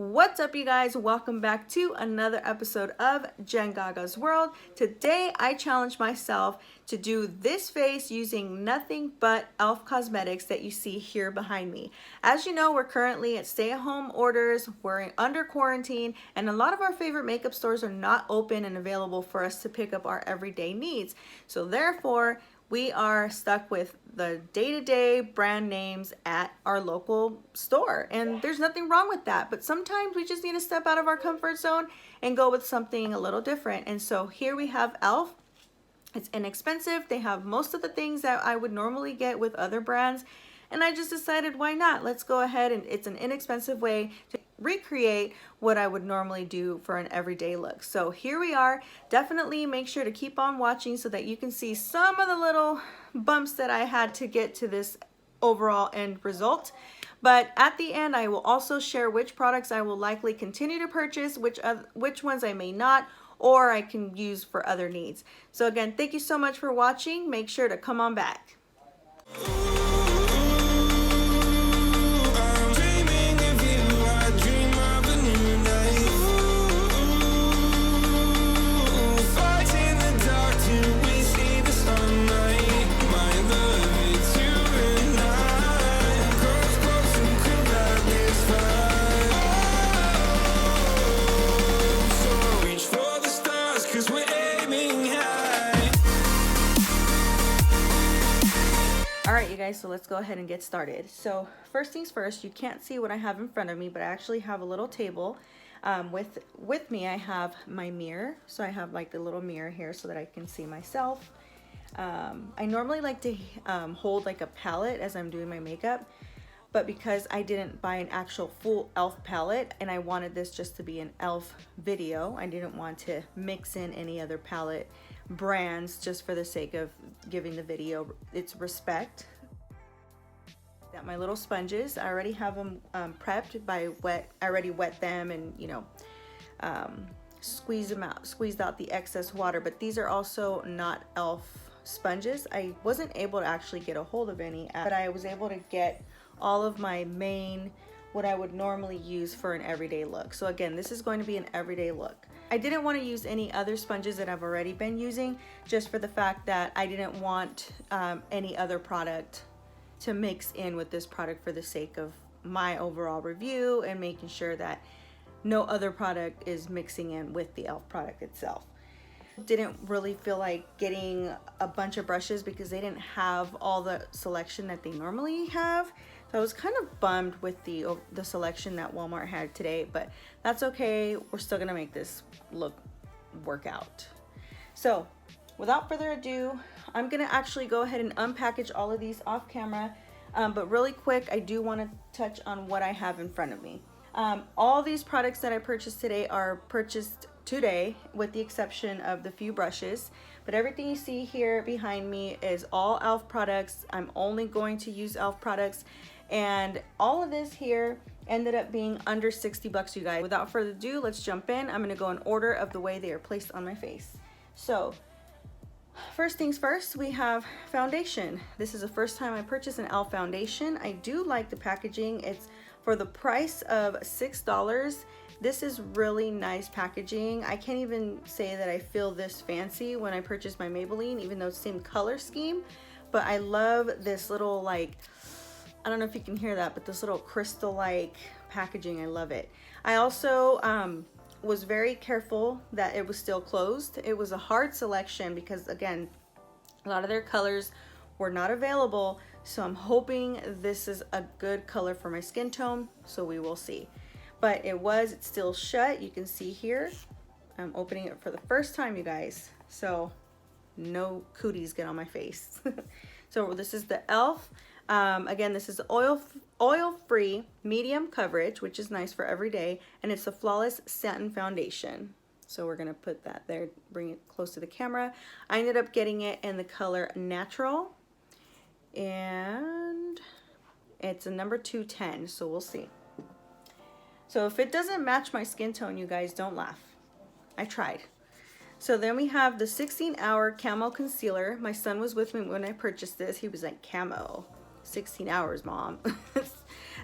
What's up, you guys? Welcome back to another episode of Jen Gaga's World. Today I challenged myself to do this face using nothing but E.L.F cosmetics that you see here behind me. As you know, we're currently at stay-at-home orders, we're under quarantine, and a lot of our favorite makeup stores are not open and available for us to pick up our everyday needs. So therefore, we are stuck with the day-to-day brand names at our local store. And there's nothing wrong with that, but sometimes we just need to step out of our comfort zone and go with something a little different. And so here we have E.L.F. It's inexpensive. They have most of the things that I would normally get with other brands. And I just decided, why not? Let's go ahead, and it's an inexpensive way to recreate what I would normally do for an everyday look. So here we are. Definitely make sure to keep on watching so that you can see some of the little bumps that I had to get to this overall end result. But at the end, I will also share which products I will likely continue to purchase, which ones I may not, or I can use for other needs. So again, thank you so much for watching. Make sure to come on back. Alright, you guys, so let's go ahead and get started. So first things first, you can't see what I have in front of me, but I actually have a little table. With me, I have my mirror. So I have like the little mirror here so that I can see myself. I normally like to hold like a palette as I'm doing my makeup, but because I didn't buy an actual full E.L.F palette and I wanted this just to be an E.L.F video, I didn't want to mix in any other palette brands just for the sake of giving the video its respect. Got my little sponges. I already have them prepped by I already wet them and, you know, squeezed out the excess water, but these are also not E.L.F sponges. I wasn't able to actually get a hold of any, but I was able to get all of my main, what I would normally use for an everyday look. So again, this is going to be an everyday look. I didn't want to use any other sponges that I've already been using, just for the fact that I didn't want any other product to mix in with this product for the sake of my overall review and making sure that no other product is mixing in with the E.L.F product itself. Didn't really feel like getting a bunch of brushes because they didn't have all the selection that they normally have. So I was kind of bummed with the selection that Walmart had today, but that's okay. We're still gonna make this look work out. So without further ado, I'm gonna actually go ahead and unpackage all of these off camera. But really quick, I do wanna touch on what I have in front of me. All these products that I purchased today are purchased today, with the exception of the few brushes, but everything you see here behind me is all E.L.F products. I'm only going to use E.L.F products, and all of this here ended up being under 60 bucks, you guys. Without further ado, let's jump in. I'm gonna go in order of the way they are placed on my face. So first things first, we have foundation. This is the first time I purchased an E.L.F foundation. I do like the packaging. It's for the price of $6. This is really nice packaging. I can't even say that I feel this fancy when I purchased my Maybelline, even though it's the same color scheme. But I love this little, like, I don't know if you can hear that, but this little crystal-like packaging, I love it. I also was very careful that it was still closed. It was a hard selection because, again, a lot of their colors were not available. So I'm hoping this is a good color for my skin tone, so we will see. But it's still shut. You can see here, I'm opening it for the first time, you guys. So no cooties get on my face. So this is the E.L.F. Again, this is oil-free medium coverage, which is nice for every day. And it's a flawless satin foundation. So we're gonna put that there, bring it close to the camera. I ended up getting it in the color Natural. And it's a number 210, so we'll see. So if it doesn't match my skin tone, you guys, don't laugh. I tried. So then we have the 16-hour camo concealer. My son was with me when I purchased this. He was like, camo, 16 hours, mom.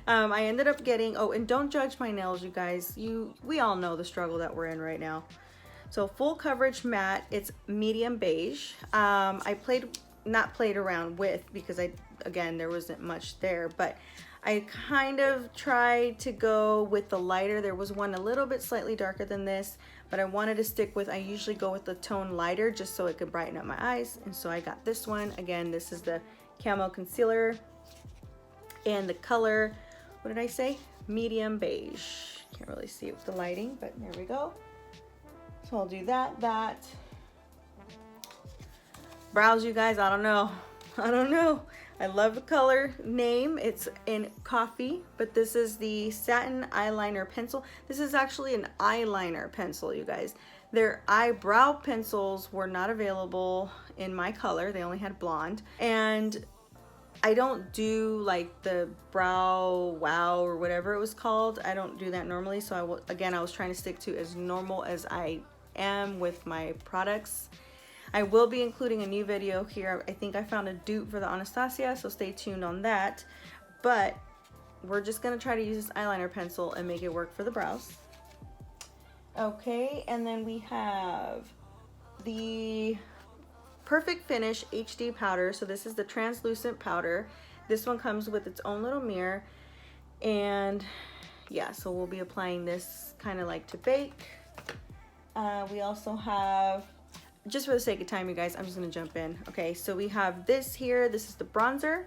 I ended up getting, oh, and don't judge my nails, you guys. We all know the struggle that we're in right now. So full coverage matte, it's medium beige. I not played around with because again, there wasn't much there, but I kind of tried to go with the lighter. There was one a little bit slightly darker than this, but I wanted to stick with, I usually go with the tone lighter just so it could brighten up my eyes. And so I got this one. Again, this is the Camo Concealer, and the color, what did I say? Medium beige. Can't really see it with the lighting, but there we go. So I'll do that. Brows, you guys, I don't know. I love the color name. It's in coffee, but this is the satin eyeliner pencil. This is actually an eyeliner pencil, you guys. Their eyebrow pencils were not available in my color. They only had blonde. And I don't do like the brow wow or whatever it was called. I don't do that normally. So again, I was trying to stick to as normal as I am with my products. I will be including a new video here. I think I found a dupe for the Anastasia, so stay tuned on that. But we're just gonna try to use this eyeliner pencil and make it work for the brows. Okay, and then we have the Perfect Finish HD powder. So this is the translucent powder. This one comes with its own little mirror. And yeah, so we'll be applying this kind of like to bake. We also have, just for the sake of time, you guys, I'm just gonna jump in. Okay, so we have this here. This is the bronzer.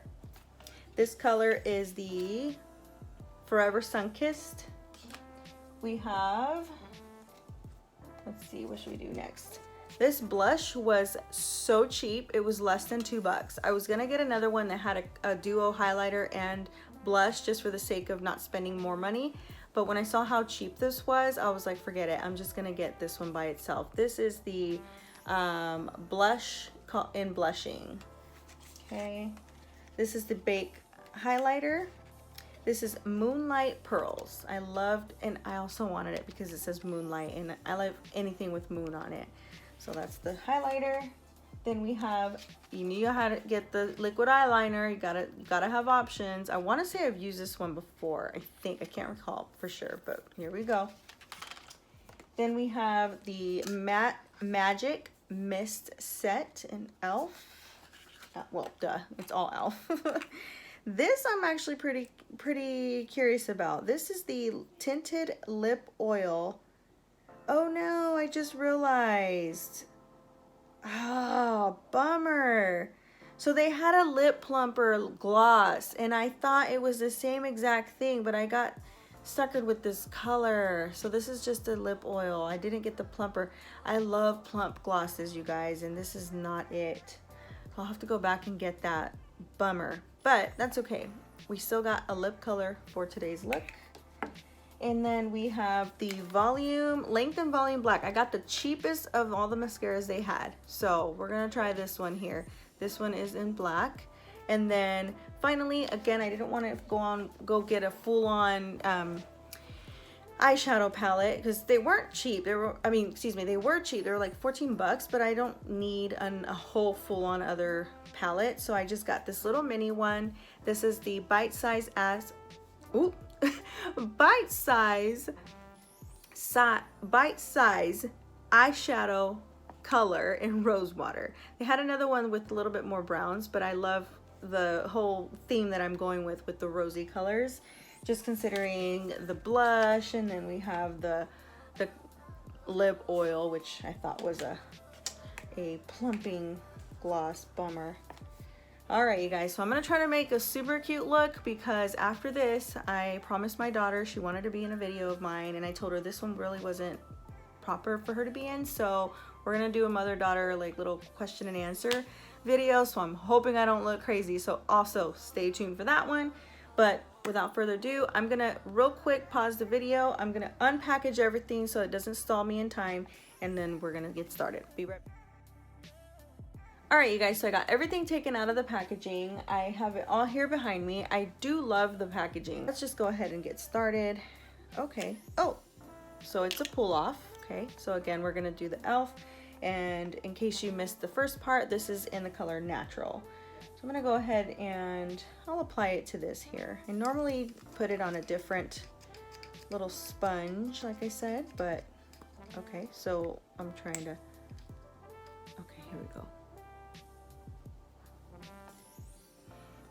This color is the Forever Sun-Kissed. We have, let's see, what should we do next? This blush was so cheap. It was less than $2. I was gonna get another one that had a duo highlighter and blush just for the sake of not spending more money. But when I saw how cheap this was, I was like, forget it. I'm just gonna get this one by itself. This is the blush in Blushing. Okay, this is the Bake highlighter. This is Moonlight Pearls. I loved, and I also wanted it because it says moonlight, and I love anything with moon on it. So that's the highlighter. Then we have, you knew how to get the liquid eyeliner. You gotta have options. I want to say I've used this one before. I can't recall for sure, but here we go. Then we have the Matte Magic Mist Set in E.L.F. Well, duh, it's all E.L.F. This I'm actually pretty curious about. This is the Tinted Lip Oil. Oh no, I just realized. Oh, bummer. So they had a lip plumper gloss, and I thought it was the same exact thing, but I got suckered with this color. So this is just a lip oil. I didn't get the plumper. I love plump glosses, you guys, and this is not it. I'll have to go back and get that. Bummer, but that's okay. We still got a lip color for today's look. And then we have the Length and Volume Black. I got the cheapest of all the mascaras they had. So we're gonna try this one here. This one is in black. And then finally, again, I didn't want to go get a full-on eyeshadow palette because they weren't cheap. They were cheap. They were like 14 bucks, but I don't need a whole full-on other palette. So I just got this little mini one. This is the Bite Size eyeshadow color in Rose Water. They had another one with a little bit more browns, but I love the whole theme that I'm going with the rosy colors, just considering the blush. And then we have the lip oil, which I thought was a plumping gloss. Bummer. All right, you guys, so I'm gonna try to make a super cute look because after this, I promised my daughter, she wanted to be in a video of mine, and I told her this one really wasn't proper for her to be in. So we're gonna do a mother-daughter like little question and answer video. So I'm hoping I don't look crazy. So also stay tuned for that one. But without further ado, I'm gonna real quick pause the video. I'm gonna unpackage everything so it doesn't stall me in time, and then we're gonna get started. Be right back. All right, you guys, so I got everything taken out of the packaging. I have it all here behind me. I do love the packaging. Let's just go ahead and get started. Okay. Oh, so it's a pull off. Okay, so again, we're gonna do the E.L.F. And in case you missed the first part, this is in the color Natural. So I'm gonna go ahead and I'll apply it to this here. I normally put it on a different little sponge, like I said, but okay, so I'm trying to, okay, here we go.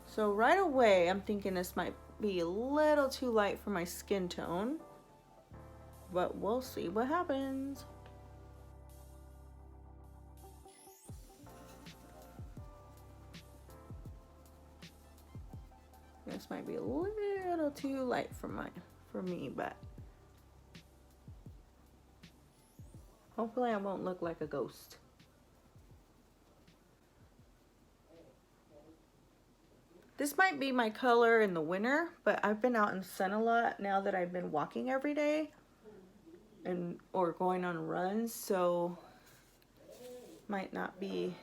So right away, I'm thinking this might be a little too light for my skin tone, but we'll see what happens. This might be a little too light for me, but hopefully I won't look like a ghost. This might be my color in the winter, but I've been out in the sun a lot now that I've been walking every day or going on runs, so might not be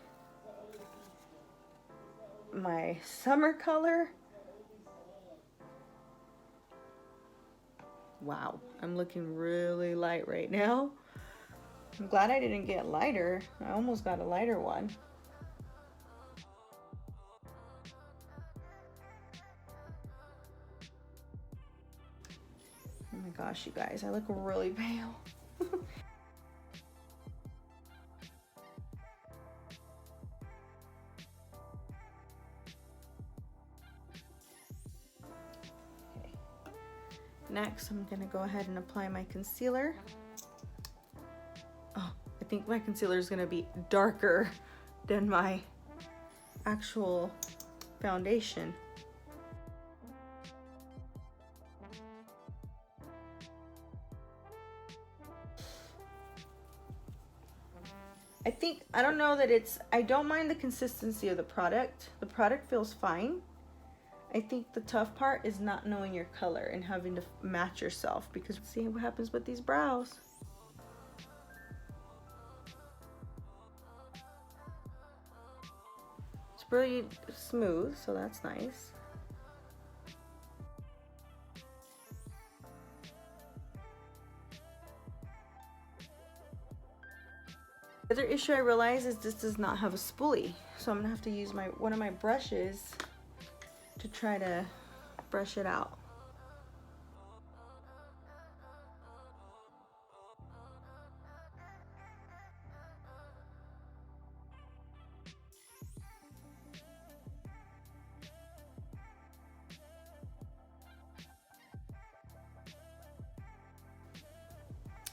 my summer color. Wow, I'm looking really light right now. I'm glad I didn't get lighter. I almost got a lighter one. Oh my gosh, you guys, I look really pale. Okay. Next, I'm gonna go ahead and apply my concealer. Oh, I think my concealer is gonna be darker than my actual foundation. I don't know that I don't mind the consistency of the product. The product feels fine. I think the tough part is not knowing your color and having to match yourself, because see what happens with these brows. It's really smooth, so that's nice. The other issue I realize is this does not have a spoolie, so I'm gonna have to use one of my brushes to try to brush it out.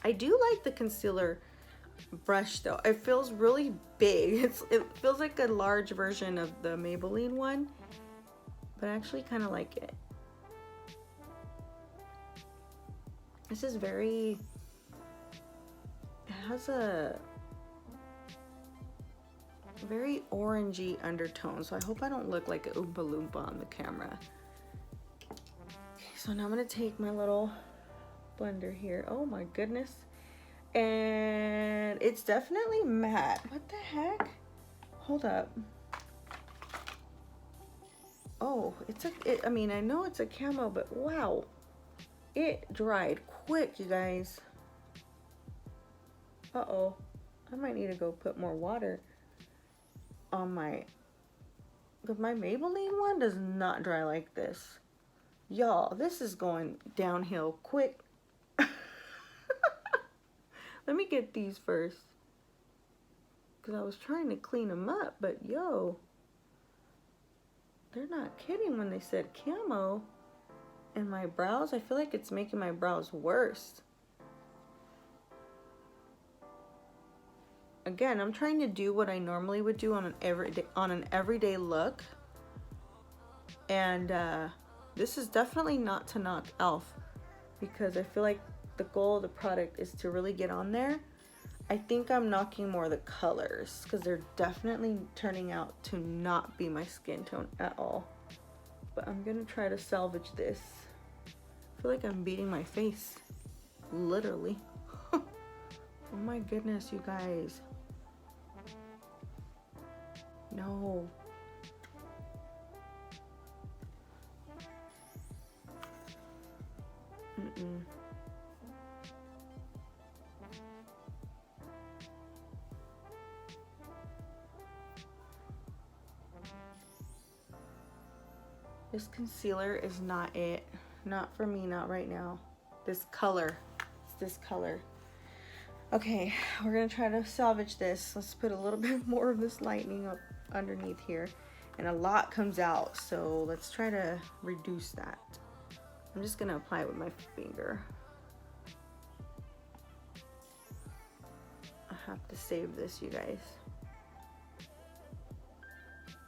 I do like the concealer brush though. It feels really big. It feels like a large version of the Maybelline one, but I actually kind of like it. This is it has a very orangey undertone, so I hope I don't look like an Oompa Loompa on the camera. Okay, so now I'm gonna take my little blender here. Oh my goodness. And it's definitely matte. What the heck? Hold up. Oh, I mean, I know it's a camo, but wow. It dried quick, you guys. Uh-oh. I might need to go put more water on but my Maybelline one does not dry like this. Y'all, this is going downhill quick. Let me get these first, because I was trying to clean them up, but yo, they're not kidding when they said camo. And my brows, I feel like it's making my brows worse. Again, I'm trying to do what I normally would do on an everyday look, and this is definitely not to knock e.l.f, because I feel like the goal of the product is to really get on there. I think I'm knocking more the colors, because they're definitely turning out to not be my skin tone at all. But I'm gonna try to salvage this. I feel like I'm beating my face, literally. Oh my goodness, you guys. No. Mm-mm. This concealer is not it. Not for me, not right now. This color, it's this color. Okay, we're gonna try to salvage this. Let's put a little bit more of this lightening up underneath here. And a lot comes out, so let's try to reduce that. I'm just gonna apply it with my finger. I have to save this, you guys.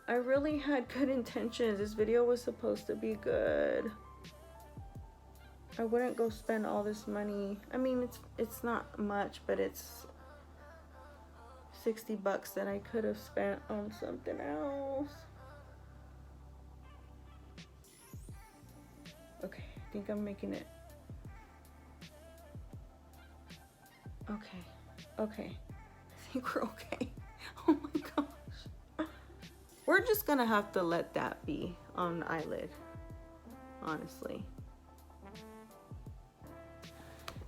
I really had good intentions. This video was supposed to be good. I wouldn't go spend all this money. I mean, it's not much, but it's 60 bucks that I could have spent on something else. Okay, I think I'm making it. Okay, okay. I think we're okay. Oh my gosh. We're just gonna have to let that be on the eyelid, honestly.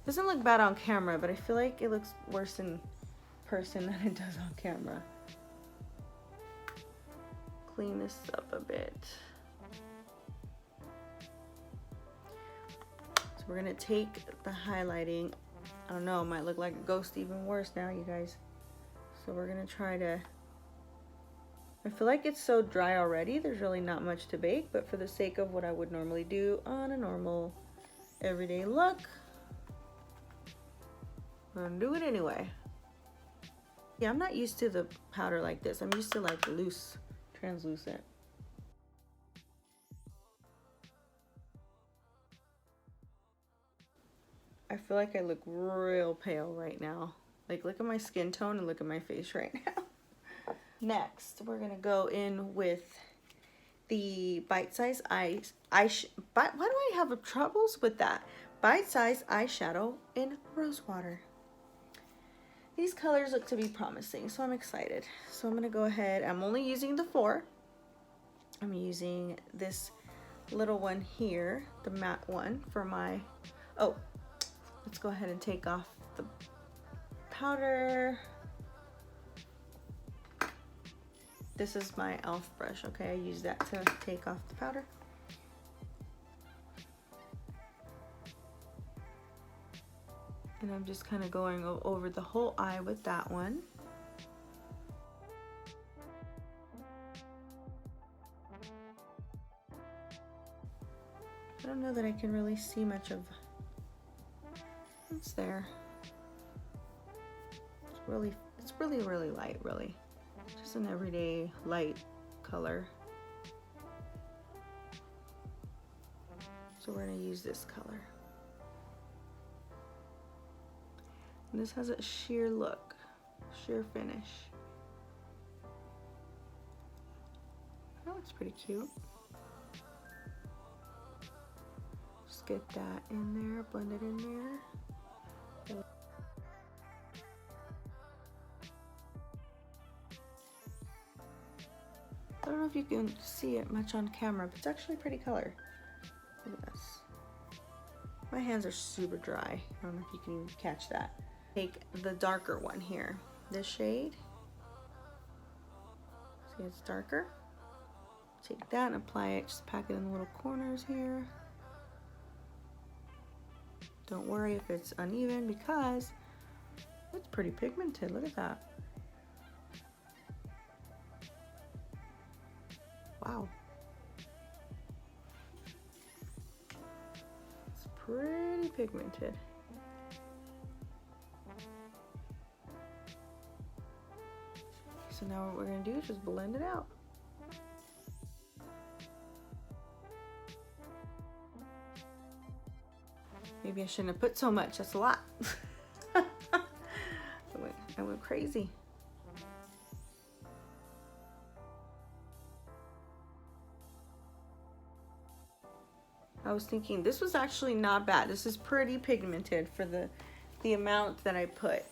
Doesn't look bad on camera, but I feel like it looks worse in person than it does on camera. Clean this up a bit. So we're gonna take the highlighting. I don't know, it might look like a ghost even worse now, you guys. So we're gonna try to, I feel like it's so dry already, there's really not much to bake, but for the sake of what I would normally do on a normal everyday look, I'm gonna do it anyway. Yeah, I'm not used to the powder like this. I'm used to like loose, translucent. I feel like I look real pale right now. Like, look at my skin tone and look at my face right now. Next, we're gonna go in with the Bite Size why do I have troubles with that? Bite Size eyeshadow in Rose Water. These colors look to be promising, so I'm excited. So I'm gonna go ahead, I'm only using the 4. I'm using this little one here, the matte one for my, oh, let's go ahead and take off the powder. This is my E.L.F brush, okay? I use that to take off the powder. And I'm just kind of going over the whole eye with that one. I don't know that I can really see much of what's there. It's really light, really. Just an everyday light color. So we're gonna use this color. And this has a sheer look, sheer finish. That looks pretty cute. Just get that in there, blend it in there. I don't know if you can see it much on camera, but it's actually a pretty color. Look at this. My hands are super dry. I don't know if you can catch that. Take the darker one here, this shade. See, it's darker. Take that and apply it, just pack it in the little corners here. Don't worry if it's uneven because it's pretty pigmented. Look at that. Wow. It's pretty pigmented. So now what we're gonna do is just blend it out. Maybe I shouldn't have put so much, that's a lot. I went crazy. I was thinking this was actually not bad. This is pretty pigmented for the amount that I put.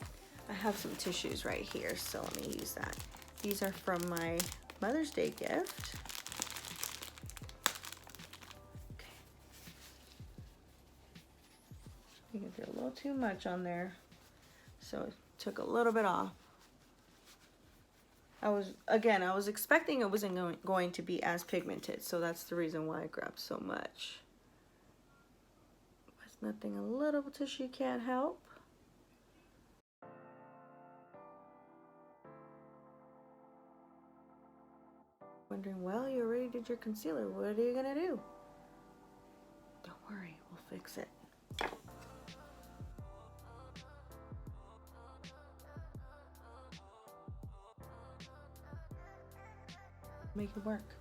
I have some tissues right here, so let me use that. These are from my Mother's Day gift. Okay. I think I did a little too much on there, so I took a little bit off. I was expecting it wasn't going to be as pigmented, so that's the reason why I grabbed so much. There's nothing a little tissue can't help. Wondering, well, you already did your concealer. What are you gonna do? Don't worry, we'll fix it. Make it work.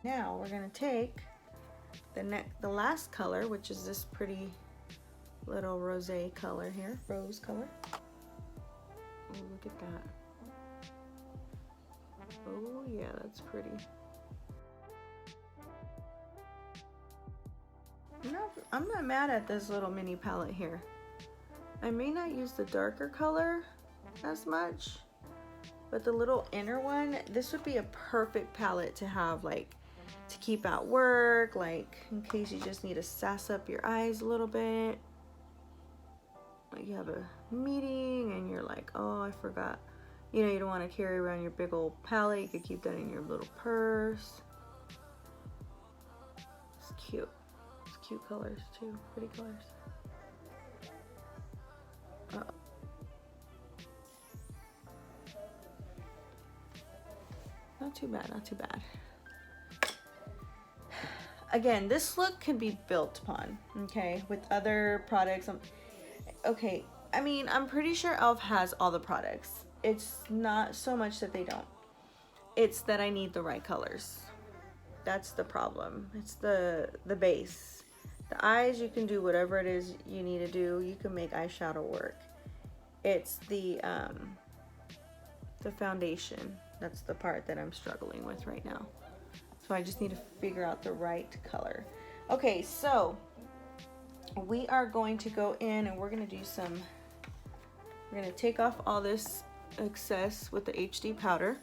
Now we're gonna take the last color, which is this pretty little rosé color here, rose color. Oh, look at that. Oh yeah, that's pretty. I'm not mad at this little mini palette here. I may not use the darker color as much, but the little inner one, this would be a perfect palette to have, like, to keep at work, like in case you just need to sass up your eyes a little bit. Like you have a meeting and you're like, oh, I forgot. You know, you don't want to carry around your big old palette. You could keep that in your little purse. It's cute. It's cute colors too, pretty colors. Not too bad, not too bad. Again, this look can be built upon, okay, with other products. Okay, I mean, I'm pretty sure E.L.F has all the products. It's not so much that they don't. It's that I need the right colors. That's the problem. It's the base. The eyes, you can do whatever it is you need to do. You can make eyeshadow work. It's the foundation. That's the part that I'm struggling with right now. So I just need to figure out the right color. Okay, so we are going to go in and we're going to do some, we're going to take off all this excess with the HD powder.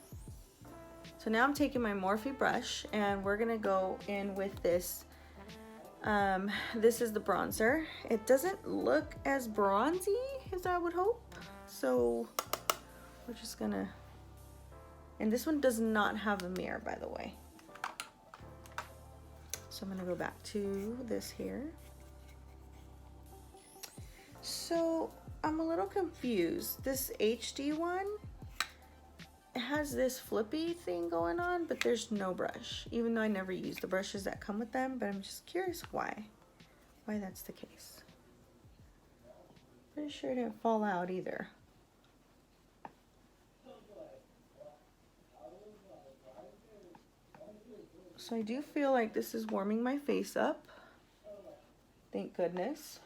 So now I'm taking my Morphe brush and we're going to go in with this. This is the bronzer. It doesn't look as bronzy as I would hope. So we're just going to, and this one does not have a mirror, by the way. So I'm gonna go back to this here. So I'm a little confused. This HD one, it has this flippy thing going on, but there's no brush, even though I never use the brushes that come with them, but I'm just curious why that's the case. Pretty sure it didn't fall out either. So I do feel like this is warming my face up. Thank goodness.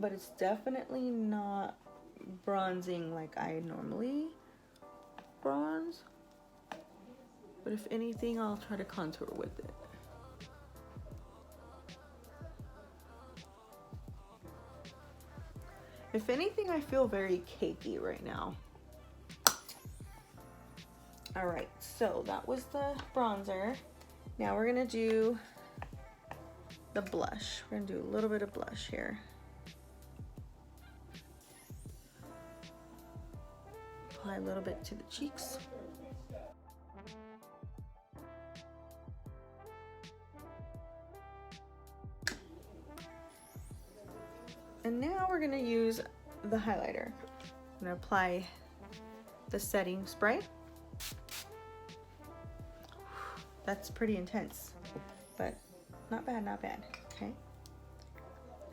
But it's definitely not bronzing like I normally bronze. But if anything, I'll try to contour with it. If anything, I feel very cakey right now. All right, so that was the bronzer. Now we're gonna do the blush. We're gonna do a little bit of blush here. Apply a little bit to the cheeks. And now we're gonna use the highlighter. I'm gonna apply the setting spray. That's pretty intense, but not bad, not bad. Okay.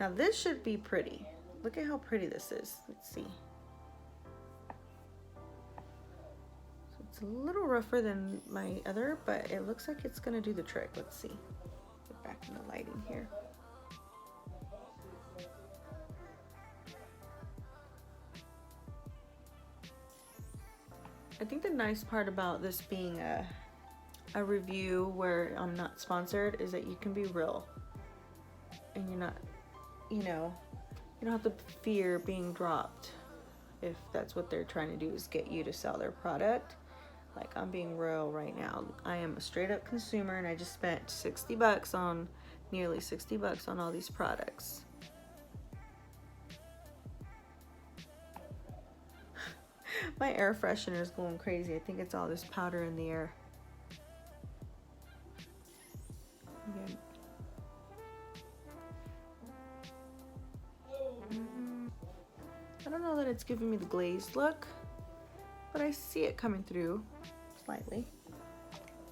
Now this should be pretty. Look at how pretty this is. Let's see. So it's a little rougher than my other, but it looks like it's gonna do the trick. Let's see. Get back in the lighting here. I think the nice part about this being a review where I'm not sponsored is that you can be real and you're not, you know, you don't have to fear being dropped if that's what they're trying to do, is get you to sell their product. Like, I'm being real right now. I am a straight up consumer and I just spent $60 on nearly 60 bucks on all these products. My air freshener is going crazy. I think it's all this powder in the air. Again. I don't know that it's giving me the glazed look, but I see it coming through slightly.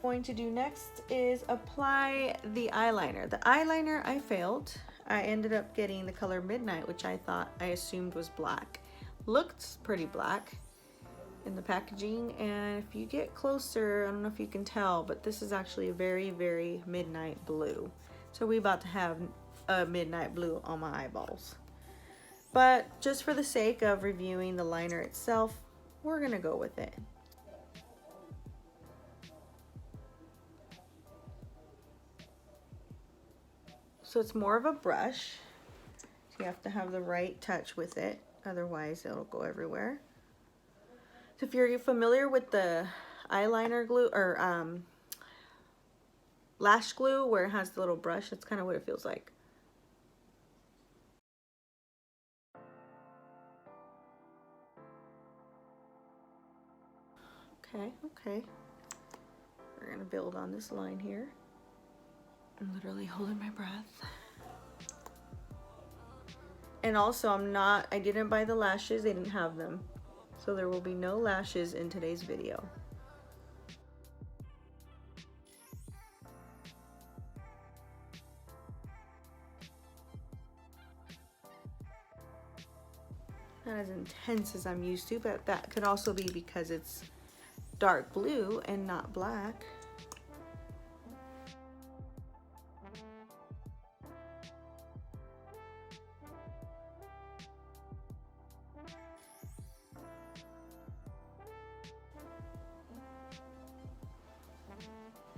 What I'm going to do next is apply the eyeliner. The eyeliner I failed. I ended up getting the color Midnight, which I assumed was black. Looked pretty black in the packaging, and if you get closer, I don't know if you can tell, but this is actually a very, very midnight blue. So we about to have a midnight blue on my eyeballs. But just for the sake of reviewing the liner itself, we're gonna go with it. So it's more of a brush. So you have to have the right touch with it, otherwise it'll go everywhere. So if you're familiar with the eyeliner glue or lash glue where it has the little brush, that's kind of what it feels like. Okay. We're gonna build on this line here. I'm literally holding my breath. And also I didn't buy the lashes, they didn't have them. So there will be no lashes in today's video. Not as intense as I'm used to, but that could also be because it's dark blue and not black.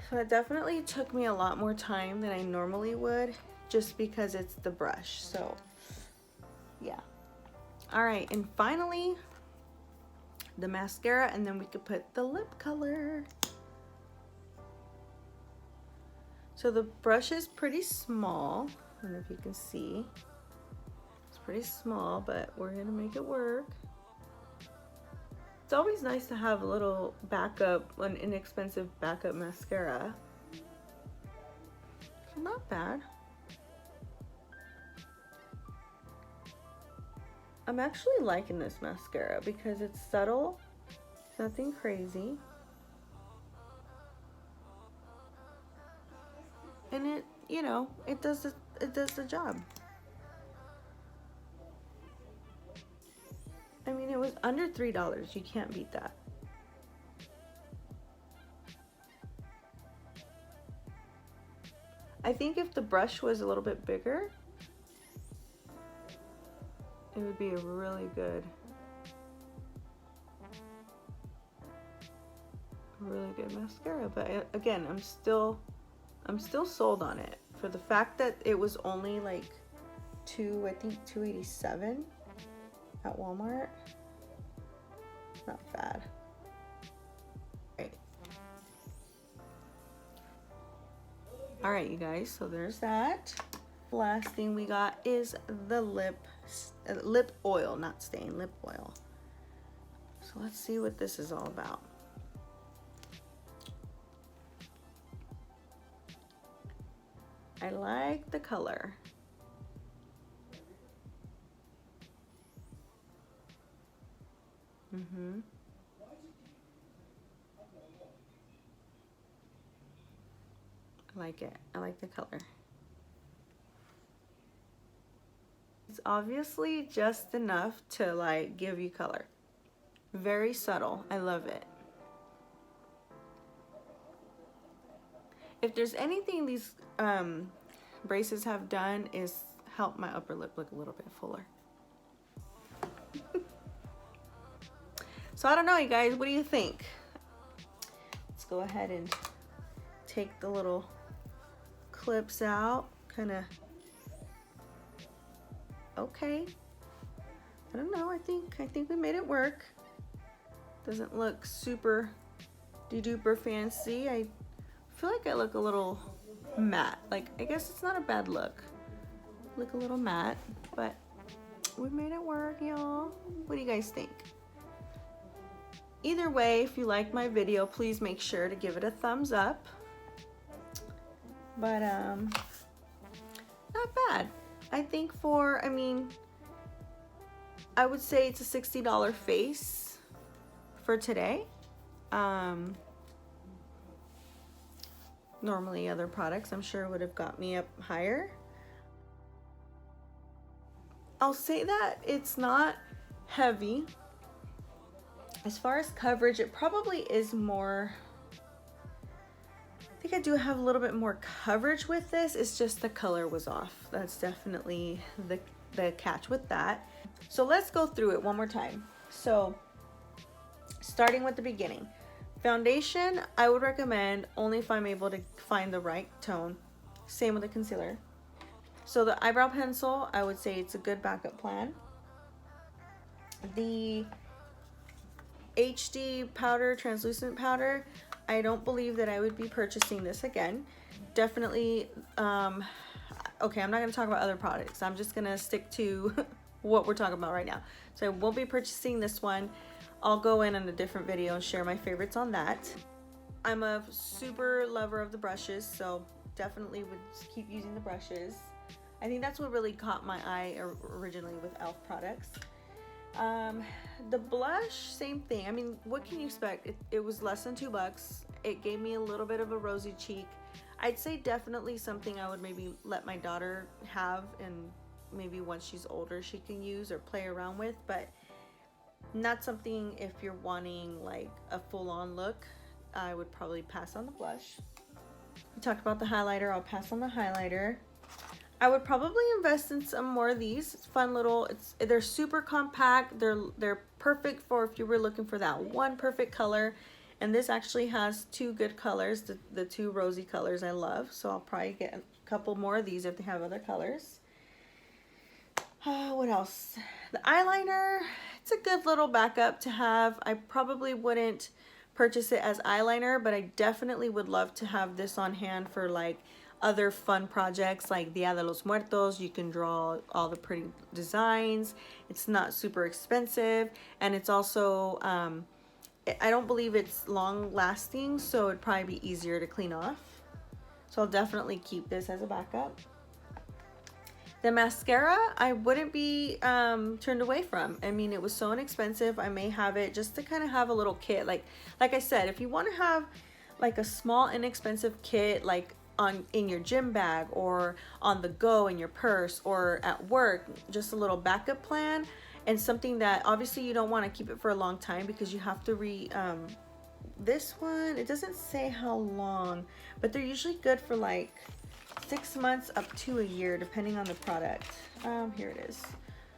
So it definitely took me a lot more time than I normally would, just because it's the brush. So yeah. All right, and finally the mascara, and then we could put the lip color. So the brush is pretty small. I don't know if you can see. It's pretty small, but we're gonna make it work. It's always nice to have a little backup, an inexpensive backup mascara. Not bad. I'm actually liking this mascara because it's subtle, it's nothing crazy. And it, you know, it does the job. I mean, it was under $3. You can't beat that. I think if the brush was a little bit bigger, it would be a really good mascara. But again, I'm still sold on it for the fact that it was only like I think $2.87 at Walmart. Not bad. Right. All right, you guys, so there's that. Last thing we got is the lip oil, not stain, lip oil. So let's see what this is all about. I like the color. I like it. I like the color. It's obviously just enough to like give you color. Very subtle. I love it. If there's anything these braces have done is help my upper lip look a little bit fuller. So I don't know, you guys, what do you think? Let's go ahead and take the little clips out, kind of. Okay, I don't know, I think we made it work. Doesn't look super duper fancy. I feel like I look a little matte. Like, I guess it's not a bad look. Look a little matte, but we made it work, y'all. What do you guys think? Either way, if you liked my video, please make sure to give it a thumbs up. But not bad. I think for, I mean, I would say it's a $60 face for today. Normally other products I'm sure would have got me up higher. I'll say that it's not heavy. As far as coverage, it probably is more, I think I do have a little bit more coverage with this. It's just the color was off. That's definitely the catch with that. So let's go through it one more time. So starting with the beginning. Foundation, I would recommend only if I'm able to find the right tone. Same with the concealer. So the eyebrow pencil, I would say it's a good backup plan. The HD powder, translucent powder, I don't believe that I would be purchasing this again. Definitely, okay, I'm not gonna talk about other products. I'm just gonna stick to what we're talking about right now. So I won't be purchasing this one. I'll go in a different video and share my favorites on that. I'm a super lover of the brushes, so definitely would keep using the brushes. I think that's what really caught my eye originally with E.L.F products. The blush, same thing. I mean, what can you expect? It was less than $2. It gave me a little bit of a rosy cheek. I'd say definitely something I would maybe let my daughter have, and maybe once she's older she can use or play around with, but not something if you're wanting like a full-on look. I would probably pass on the blush. We talked about the highlighter. I'll pass on the highlighter. I would probably invest in some more of these. It's fun little, they're super compact. They're perfect for if you were looking for that one perfect color. And this actually has two good colors, the two rosy colors I love. So I'll probably get a couple more of these if they have other colors. What else? The eyeliner, it's a good little backup to have. I probably wouldn't purchase it as eyeliner, but I definitely would love to have this on hand for like other fun projects like Dia de los Muertos. You can draw all the pretty designs. It's not super expensive, and it's also I don't believe it's long lasting, so it'd probably be easier to clean off. So I'll definitely keep this as a backup. The mascara, I wouldn't be turned away from. I mean, it was so inexpensive. I may have it just to kind of have a little kit. Like I said, if you want to have like a small inexpensive kit, like in your gym bag or on the go in your purse or at work, just a little backup plan, and something that obviously you don't want to keep it for a long time because you have to this one, it doesn't say how long, but they're usually good for like 6 months up to a year depending on the product. Here it is.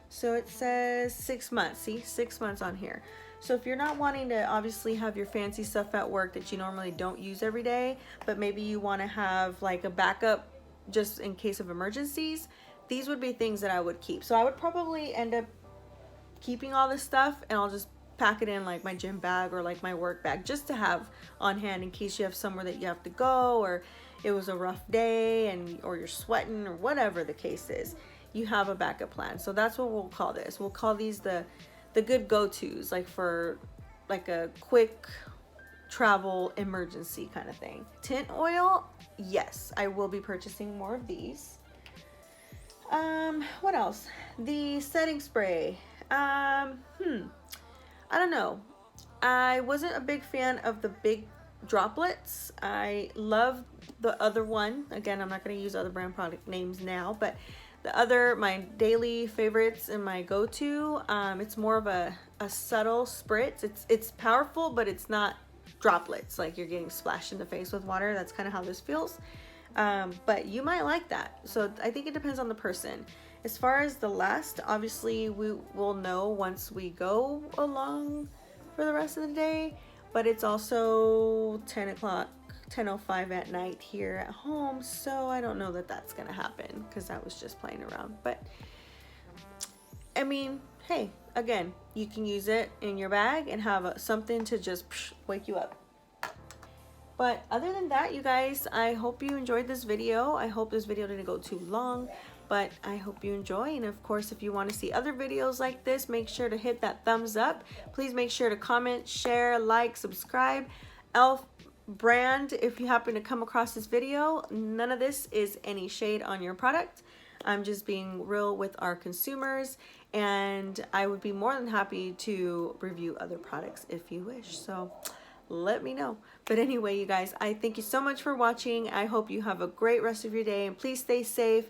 So it says 6 months. See, 6 months on here. So if you're not wanting to obviously have your fancy stuff at work that you normally don't use every day, but maybe you want to have like a backup just in case of emergencies, these would be things that I would keep. So I would probably end up keeping all this stuff, and I'll just pack it in like my gym bag or like my work bag just to have on hand in case you have somewhere that you have to go, or it was a rough day or you're sweating or whatever the case is. You have a backup plan. So that's what we'll call this. We'll call these the good go-tos, like for like a quick travel emergency kind of thing. Tint oil, yes, I will be purchasing more of these. What else? The setting spray. I don't know. I wasn't a big fan of the big droplets. I love the other one. Again, I'm not going to use other brand product names now, but my daily favorites and my go-to, it's more of a subtle spritz. It's powerful, but it's not droplets like you're getting splashed in the face with water. That's kind of how this feels. But you might like that. So I think it depends on the person. As far as the last, obviously we will know once we go along for the rest of the day, but it's also 10 o'clock, 10:05 at night here at home, so I don't know that that's gonna happen because I was just playing around. But I mean, hey, again, you can use it in your bag and have something to just wake you up. But other than that, you guys, I hope you enjoyed this video. I hope this video didn't go too long, but I hope you enjoy. And of course, if you want to see other videos like this, make sure to hit that thumbs up. Please make sure to comment, share, like, subscribe. E.L.F brand, if you happen to come across this video, none of this is any shade on your product. I'm just being real with our consumers, and I would be more than happy to review other products if you wish. So let me know. But anyway, you guys, I thank you so much for watching. I hope you have a great rest of your day, and please stay safe